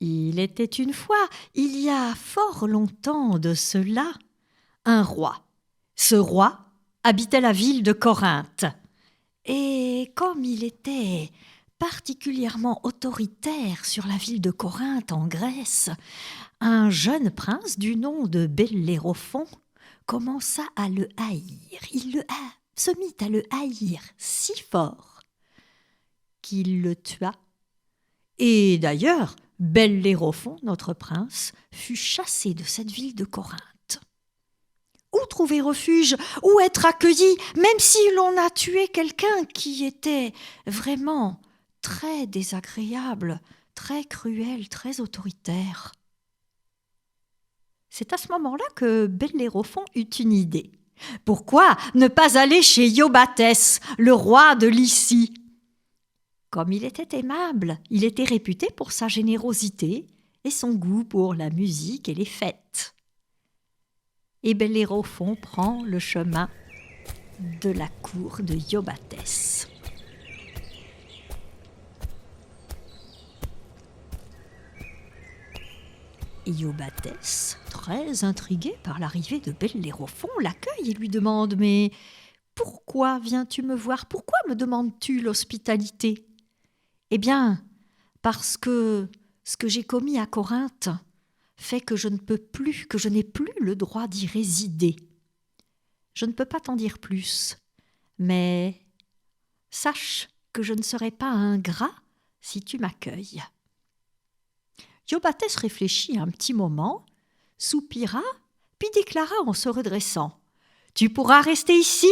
Il était une fois, il y a fort longtemps de cela, un roi. Ce roi habitait la ville de Corinthe. Et comme il était particulièrement autoritaire sur la ville de Corinthe en Grèce, un jeune prince du nom de Bellérophon commença à le haïr. Se mit à le haïr si fort qu'il le tua. Et d'ailleurs, Bellérophon, notre prince, fut chassé de cette ville de Corinthe. Où trouver refuge? Où être accueilli, même si l'on a tué quelqu'un qui était vraiment très désagréable, très cruel, très autoritaire? C'est à ce moment-là que Bellérophon eut une idée. Pourquoi ne pas aller chez Iobatès, le roi de Lycie? Comme il était aimable, il était réputé pour sa générosité et son goût pour la musique et les fêtes. Et Bellérophon prend le chemin de la cour de Iobatès. Iobatès, très intrigué par l'arrivée de Bellérophon, l'accueille et lui demande « Mais pourquoi viens-tu me voir? Pourquoi me demandes-tu l'hospitalité ?» Eh bien, parce que ce que j'ai commis à Corinthe fait que je n'ai plus le droit d'y résider. Je ne peux pas t'en dire plus, mais sache que je ne serai pas ingrat si tu m'accueilles. Iobatès réfléchit un petit moment, soupira, puis déclara en se redressant « Tu pourras rester ici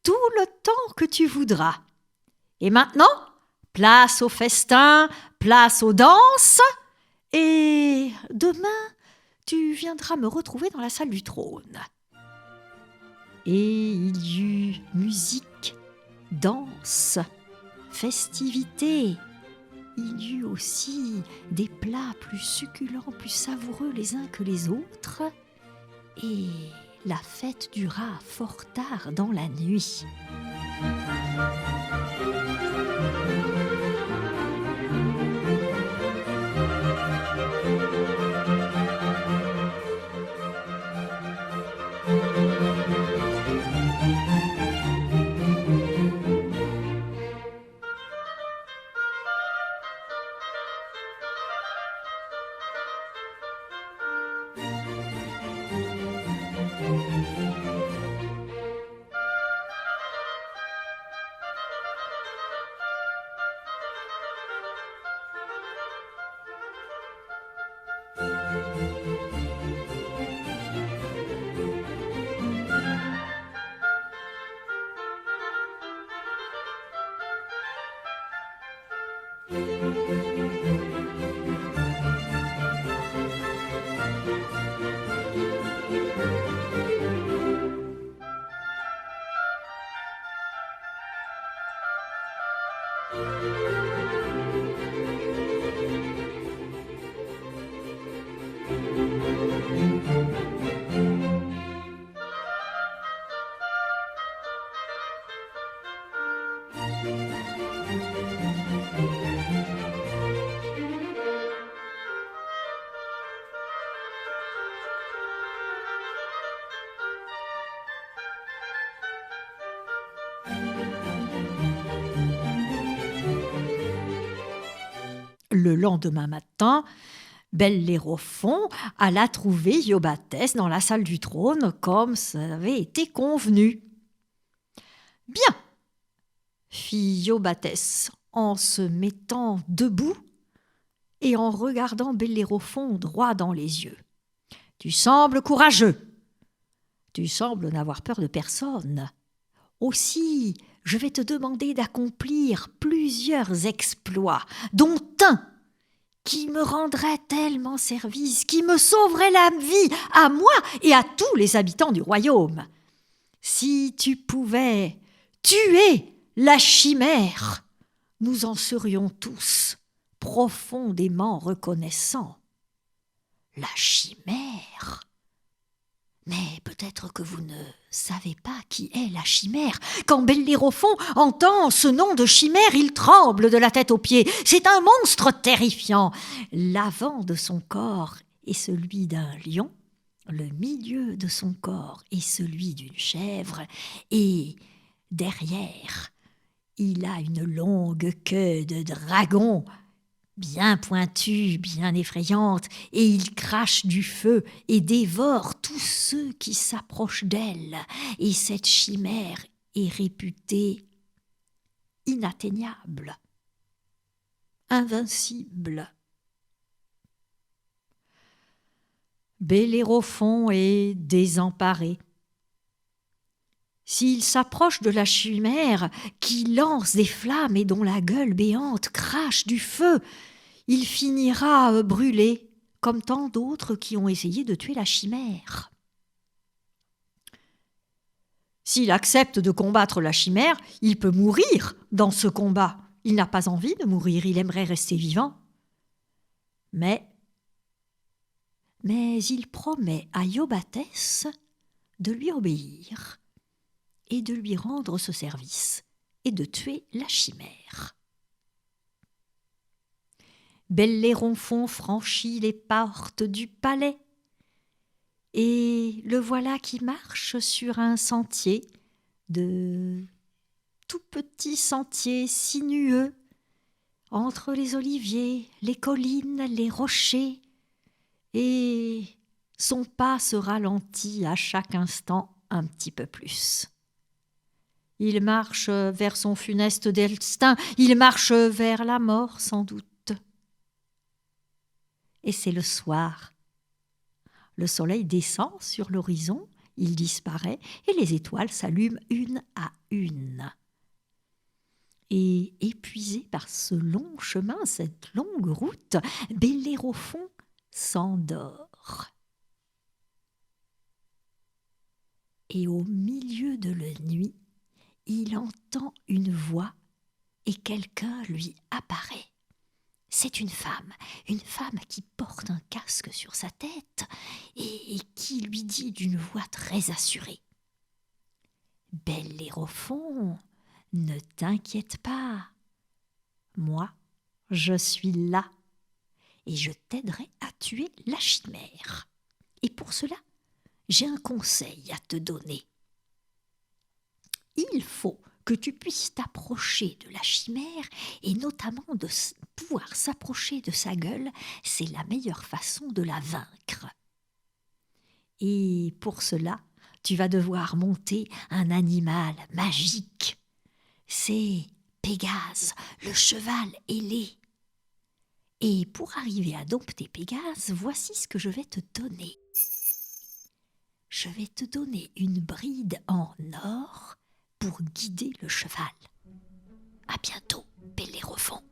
tout le temps que tu voudras. Et maintenant, place au festin, place aux danses, et demain, tu viendras me retrouver dans la salle du trône. » Et il y eut musique, danse, festivités. Il y eut aussi des plats plus succulents, plus savoureux les uns que les autres, et la fête dura fort tard dans la nuit. Le lendemain matin, Bellérophon alla trouver Iobatès dans la salle du trône comme ça avait été convenu. « Bien !» fit Iobatès en se mettant debout et en regardant Bellérophon droit dans les yeux. « Tu sembles courageux. Tu sembles n'avoir peur de personne. Aussi, je vais te demander d'accomplir plusieurs exploits, dont un qui me rendrait tellement service, qui me sauverait la vie à moi et à tous les habitants du royaume. Si tu pouvais tuer la chimère, nous en serions tous profondément reconnaissants. » La chimère? Mais peut-être que vous ne savez pas qui est la chimère. Quand Bellérophon entend ce nom de chimère, il tremble de la tête aux pieds. C'est un monstre terrifiant. L'avant de son corps est celui d'un lion, le milieu de son corps est celui d'une chèvre, et derrière, il a une longue queue de dragon, bien pointue, bien effrayante, et il crache du feu et dévore tous ceux qui s'approchent d'elle. Et cette chimère est réputée inatteignable, invincible. Bellérophon est désemparé. S'il s'approche de la chimère, qui lance des flammes et dont la gueule béante crache du feu, il finira brûlé, comme tant d'autres qui ont essayé de tuer la chimère. S'il accepte de combattre la chimère, il peut mourir dans ce combat. Il n'a pas envie de mourir, il aimerait rester vivant. Mais il promet à Iobatès de lui obéir et de lui rendre ce service et de tuer la chimère. Bellérophon franchit les portes du palais et le voilà qui marche sur un sentier, de tout petits sentiers sinueux, entre les oliviers, les collines, les rochers, et son pas se ralentit à chaque instant un petit peu plus. Il marche vers son funeste destin, il marche vers la mort sans doute. Et c'est le soir. Le soleil descend sur l'horizon, il disparaît et les étoiles s'allument une à une. Et épuisé par ce long chemin, cette longue route, Bellérophon s'endort. Et au milieu de la nuit, il entend une voix et quelqu'un lui apparaît. C'est une femme qui porte un casque sur sa tête et qui lui dit d'une voix très assurée : « Bellérophon, ne t'inquiète pas, moi, je suis là et je t'aiderai à tuer la chimère. Et pour cela, j'ai un conseil à te donner. Il faut que tu puisses t'approcher de la chimère et notamment de pouvoir s'approcher de sa gueule, c'est la meilleure façon de la vaincre. Et pour cela, tu vas devoir monter un animal magique. C'est Pégase, le cheval ailé. Et pour arriver à dompter Pégase, voici ce que je vais te donner. Je vais te donner une bride en or pour guider le cheval. À bientôt, Bellérophon.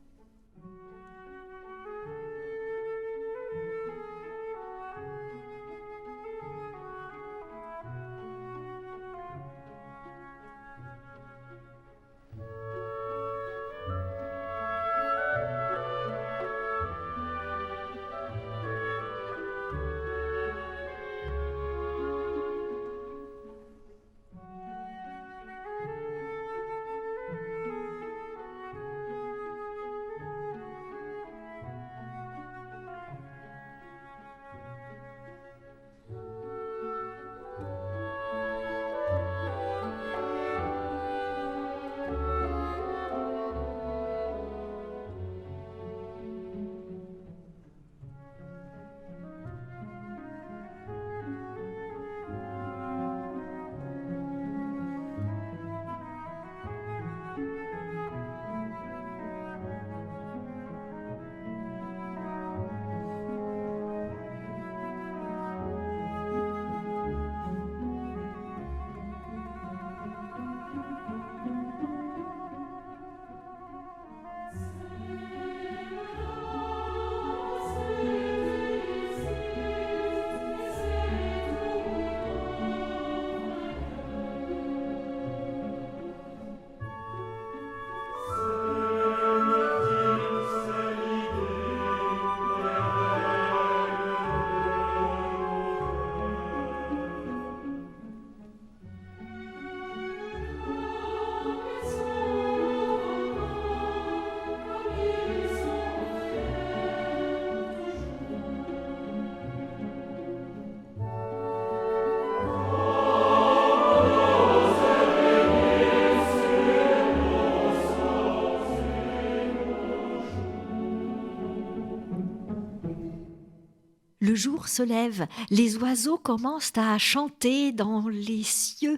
Le jour se lève, les oiseaux commencent à chanter dans les cieux.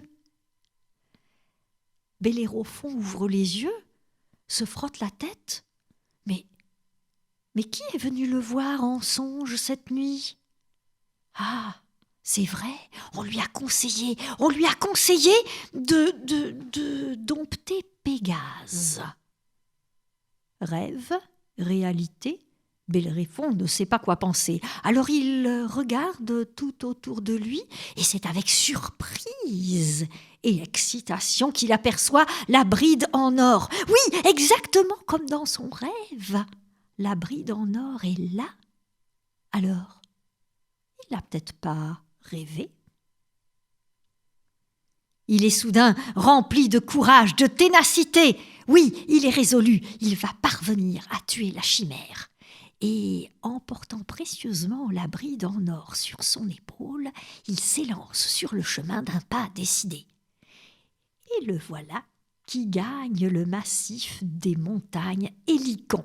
Bellérophon ouvre les yeux, se frotte la tête. Mais qui est venu le voir en songe cette nuit? Ah, c'est vrai, on lui a conseillé de dompter Pégase. Rêve, réalité, Bellérophon ne sait pas quoi penser. Alors il regarde tout autour de lui et c'est avec surprise et excitation qu'il aperçoit la bride en or. Oui, exactement comme dans son rêve. La bride en or est là. Alors, il n'a peut-être pas rêvé. Il est soudain rempli de courage, de ténacité. Oui, il est résolu, il va parvenir à tuer la chimère. Et en portant précieusement la bride en or sur son épaule, il s'élance sur le chemin d'un pas décidé. Et le voilà qui gagne le massif des montagnes Hélicon.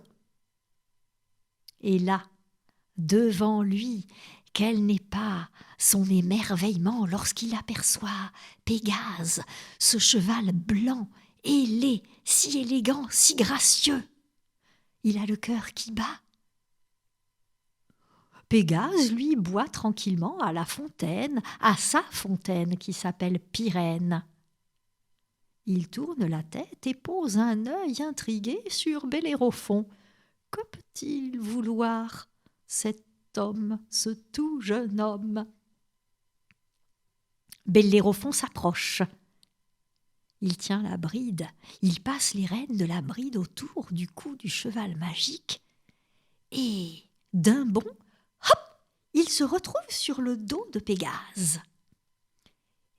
Et là, devant lui, quel n'est pas son émerveillement lorsqu'il aperçoit Pégase, ce cheval blanc, ailé, si élégant, si gracieux. Il a le cœur qui bat. Pégase, lui, boit tranquillement à la fontaine, à sa fontaine qui s'appelle Pyrène. Il tourne la tête et pose un œil intrigué sur Bellérophon. Que peut-il vouloir, cet homme, ce tout jeune homme? Bellérophon s'approche. Il tient la bride, il passe les rênes de la bride autour du cou du cheval magique et, d'un bond, hop, il se retrouve sur le dos de Pégase.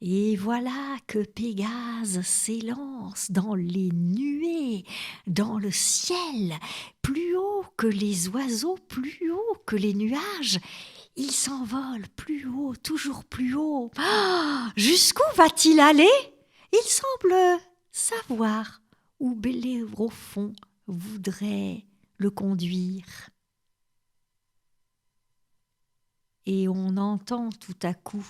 Et voilà que Pégase s'élance dans les nuées, dans le ciel, plus haut que les oiseaux, plus haut que les nuages. Il s'envole plus haut, toujours plus haut. Ah, jusqu'où va-t-il aller? Il semble savoir où Bellérophon voudrait le conduire. Et on entend tout à coup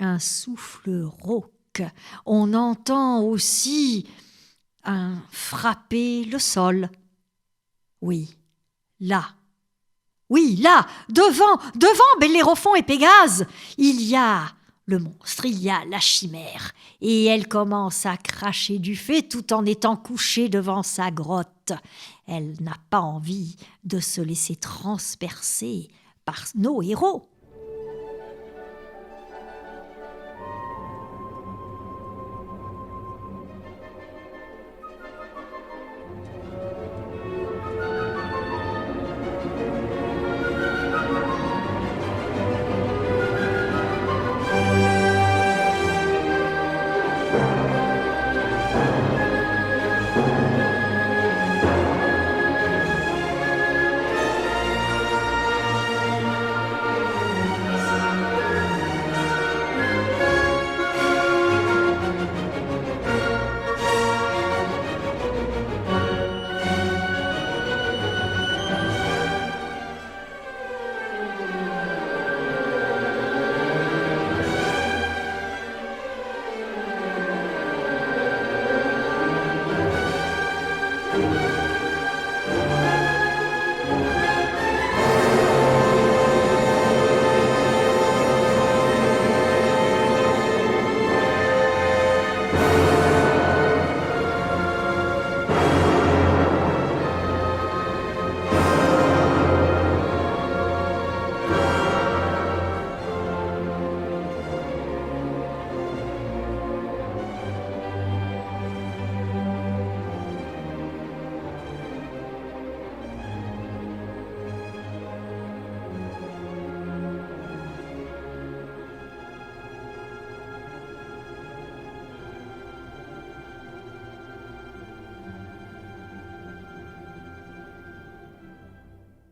un souffle rauque. On entend aussi un frapper le sol. Oui, là, devant Bellérophon et Pégase, il y a le monstre, il y a la chimère. Et elle commence à cracher du feu tout en étant couchée devant sa grotte. Elle n'a pas envie de se laisser transpercer par nos héros.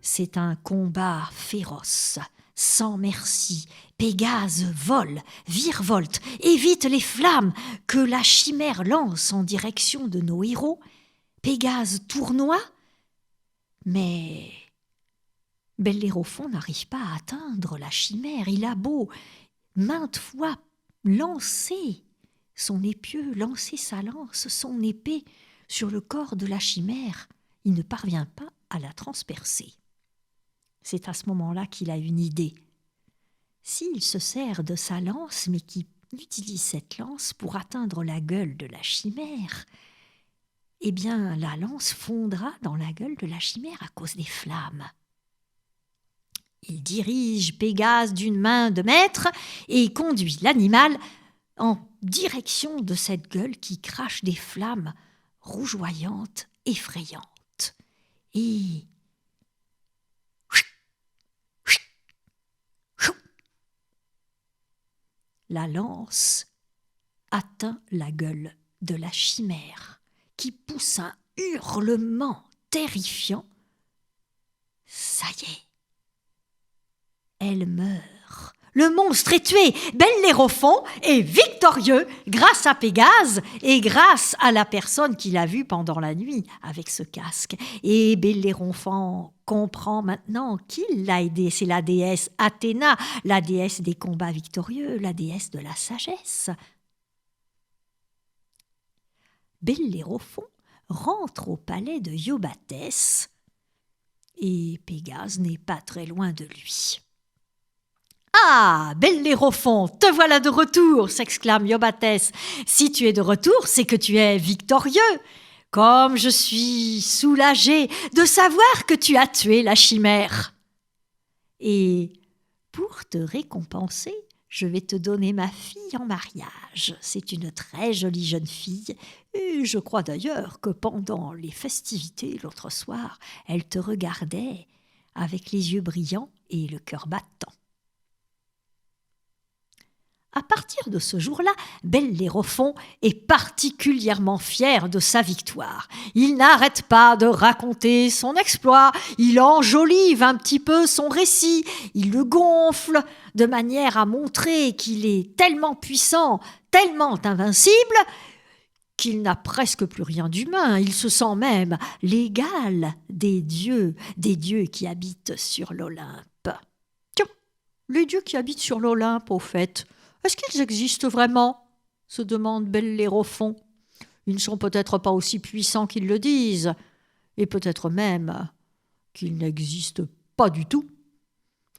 C'est un combat féroce, sans merci. Pégase vole, virevolte, évite les flammes que la chimère lance en direction de nos héros. Pégase tournoie, mais Bellérophon n'arrive pas à atteindre la chimère. Il a beau maintes fois lancer son épieu, lancer sa lance, son épée sur le corps de la chimère, il ne parvient pas à la transpercer. C'est à ce moment-là qu'il a une idée. S'il se sert de sa lance, mais qu'il utilise cette lance pour atteindre la gueule de la chimère, eh bien la lance fondra dans la gueule de la chimère à cause des flammes. Il dirige Pégase d'une main de maître et conduit l'animal en direction de cette gueule qui crache des flammes rougeoyantes, effrayantes. Et la lance atteint la gueule de la chimère, qui pousse un hurlement terrifiant. Ça y est, elle meurt. Le monstre est tué. Bellérophon est victorieux grâce à Pégase et grâce à la personne qu'il a vue pendant la nuit avec ce casque. Et Bellérophon comprend maintenant qui l'a aidé. C'est la déesse Athéna, la déesse des combats victorieux, la déesse de la sagesse. Bellérophon rentre au palais de Iobathès et Pégase n'est pas très loin de lui. « Ah, Bellérophon, te voilà de retour !» s'exclame Iobathès. « Si tu es de retour, c'est que tu es victorieux. Comme je suis soulagée de savoir que tu as tué la chimère. Et pour te récompenser, je vais te donner ma fille en mariage. C'est une très jolie jeune fille, et je crois d'ailleurs que pendant les festivités l'autre soir, elle te regardait avec les yeux brillants et le cœur battant. » À partir de ce jour-là, Bellérophon est particulièrement fier de sa victoire. Il n'arrête pas de raconter son exploit, il enjolive un petit peu son récit, il le gonfle de manière à montrer qu'il est tellement puissant, tellement invincible, qu'il n'a presque plus rien d'humain. Il se sent même l'égal des dieux qui habitent sur l'Olympe. Tiens, les dieux qui habitent sur l'Olympe, au fait, est-ce qu'ils existent vraiment ? Se demande Bellérophon. Ils ne sont peut-être pas aussi puissants qu'ils le disent, et peut-être même qu'ils n'existent pas du tout,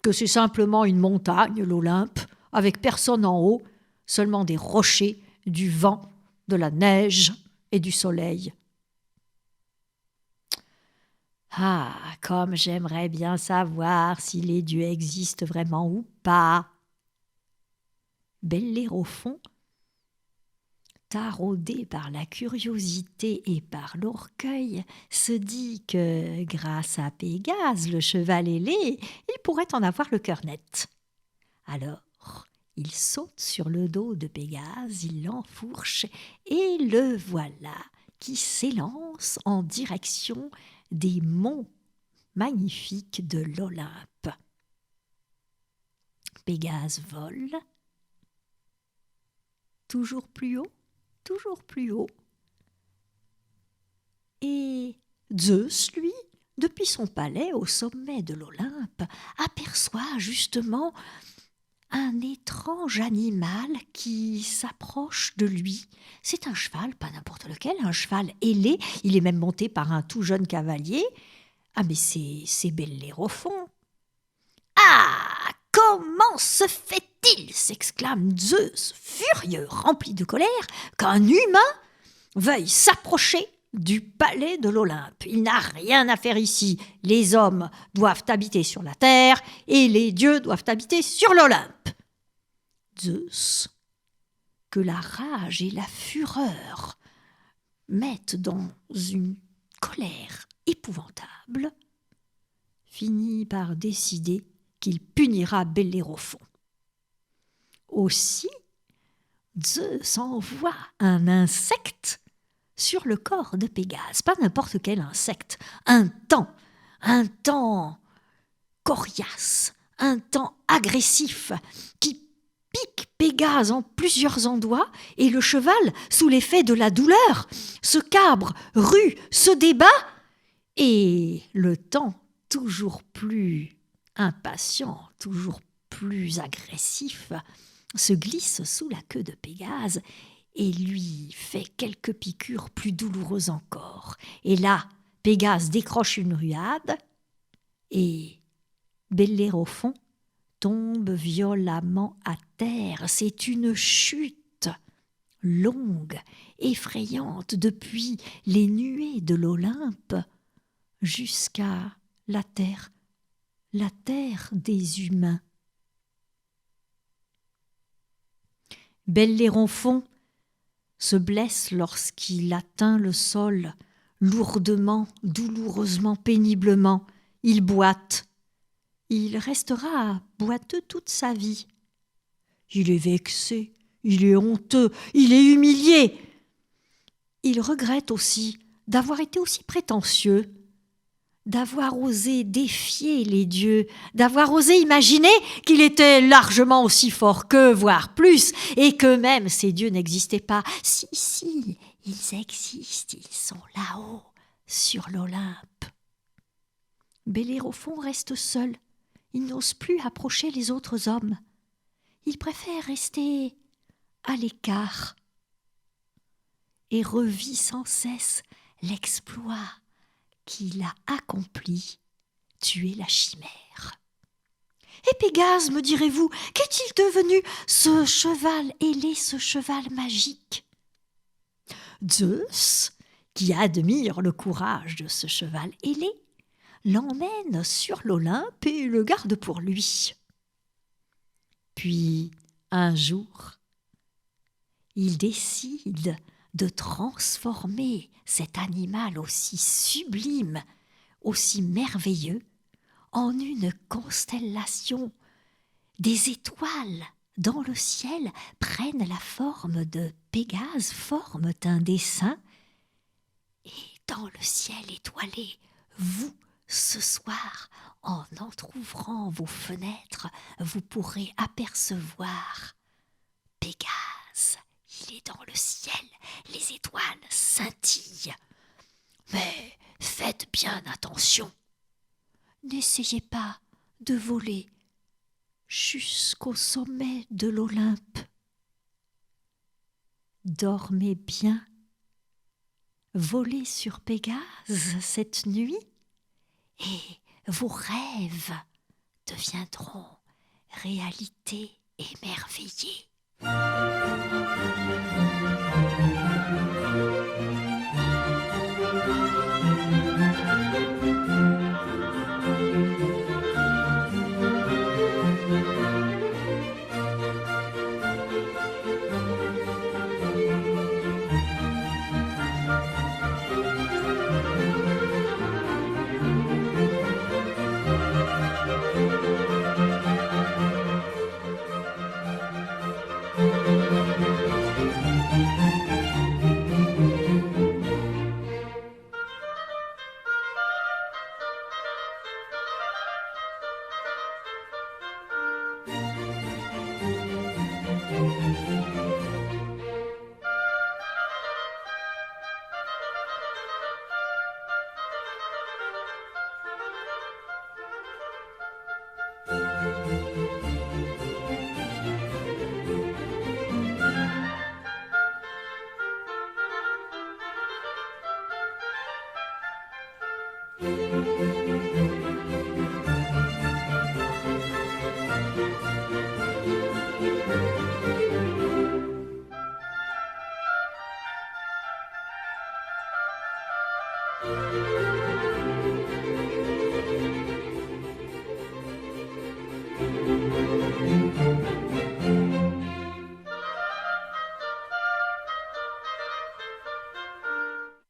que c'est simplement une montagne, l'Olympe, avec personne en haut, seulement des rochers, du vent, de la neige et du soleil. Ah, comme j'aimerais bien savoir si les dieux existent vraiment ou pas. Bellérophon, taraudé par la curiosité et par l'orgueil, se dit que, grâce à Pégase, le cheval ailé, il pourrait en avoir le cœur net. Alors, il saute sur le dos de Pégase, il l'enfourche, et le voilà qui s'élance en direction des monts magnifiques de l'Olympe. Pégase vole, toujours plus haut. Et Zeus, lui, depuis son palais au sommet de l'Olympe, aperçoit justement un étrange animal qui s'approche de lui. C'est un cheval, pas n'importe lequel, un cheval ailé. Il est même monté par un tout jeune cavalier. Ah, mais c'est Bellérophon. « Ah, comment se fait-il, s'exclame Zeus, furieux, rempli de colère, qu'un humain veuille s'approcher du palais de l'Olympe. Il n'a rien à faire ici. Les hommes doivent habiter sur la terre et les dieux doivent habiter sur l'Olympe. » Zeus, que la rage et la fureur mettent dans une colère épouvantable, finit par décider qu'il punira Bellérophon. Aussi, Zeus envoie un insecte sur le corps de Pégase, pas n'importe quel insecte, un temps coriace, un temps agressif qui pique Pégase en plusieurs endroits et le cheval, sous l'effet de la douleur, se cabre, rue, se débat et le temps toujours plus impatient, toujours plus agressif, se glisse sous la queue de Pégase et lui fait quelques piqûres plus douloureuses encore. Et là, Pégase décroche une ruade et Bellérophon tombe violemment à terre. C'est une chute longue, effrayante, depuis les nuées de l'Olympe jusqu'à la terre des humains. Bellérophon se blesse lorsqu'il atteint le sol, lourdement, douloureusement, péniblement. Il boite. Il restera boiteux toute sa vie. Il est vexé, il est honteux, il est humilié. Il regrette aussi d'avoir été aussi prétentieux, d'avoir osé défier les dieux, d'avoir osé imaginer qu'il était largement aussi fort qu'eux, voire plus, et que même ces dieux n'existaient pas. Si, ils existent, ils sont là-haut, sur l'Olympe. Bellérophon reste seul, il n'ose plus approcher les autres hommes. Il préfère rester à l'écart et revit sans cesse l'exploit qu'il a accompli, tuer la chimère. Et Pégase, me direz-vous, qu'est-il devenu, ce cheval ailé, ce cheval magique? Zeus, qui admire le courage de ce cheval ailé, l'emmène sur l'Olympe et le garde pour lui. Puis, un jour, il décide de transformer cet animal aussi sublime, aussi merveilleux, en une constellation. Des étoiles dans le ciel prennent la forme de Pégase, forment un dessin, et dans le ciel étoilé, vous, ce soir, en entr'ouvrant vos fenêtres, vous pourrez apercevoir Pégase. Il est dans le ciel, les étoiles scintillent. Mais faites bien attention. N'essayez pas de voler jusqu'au sommet de l'Olympe. Dormez bien. Volez sur Pégase cette nuit et vos rêves deviendront réalité émerveillée.